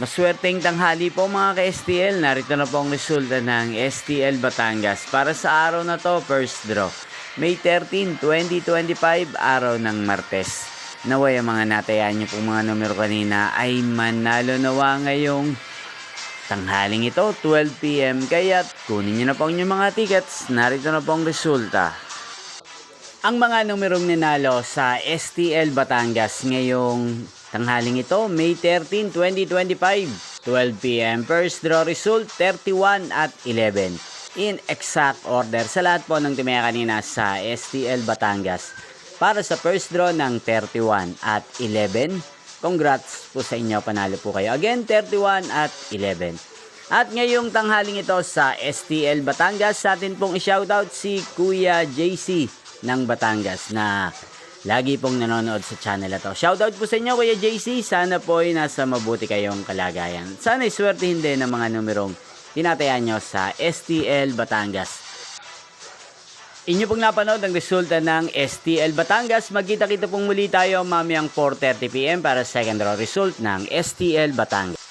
Maswerteng tanghali po mga ka-STL. Narito na po ang resulta ng STL Batangas para sa araw na to, first draw. May 13, 2025, araw ng Martes. Naway ang mga natayaan niyo pong mga numero kanina ay manalo nawa ngayong tanghaling ito, 12 PM. Kaya kunin niyo na po ang inyong mga tickets. Narito na po ang resulta. Ang mga numerong ninalo sa STL Batangas ngayong tanghaling ito, May 13, 2025, 12 PM. First draw result, 31 at 11. In exact order sa lahat po ng timaya kanina sa STL Batangas. Para sa first draw ng 31 at 11, congrats po sa inyo, panalo po kayo. Again, 31 at 11. At ngayong tanghaling ito sa STL Batangas, sa atin pong i-shoutout si Kuya JC ng Batangas na lagi pong nanonood sa channel na to. Shoutout po sa inyo Kuya JC, sana po ay nasa mabuti kayong kalagayan. Sana iswertihin din ng mga numerong tinatayan nyo sa STL Batangas. Inyo pong napanood ang resulta ng STL Batangas. Magkita-kita pong muli tayo mamayang 4:30 PM para sa second draw result ng STL Batangas.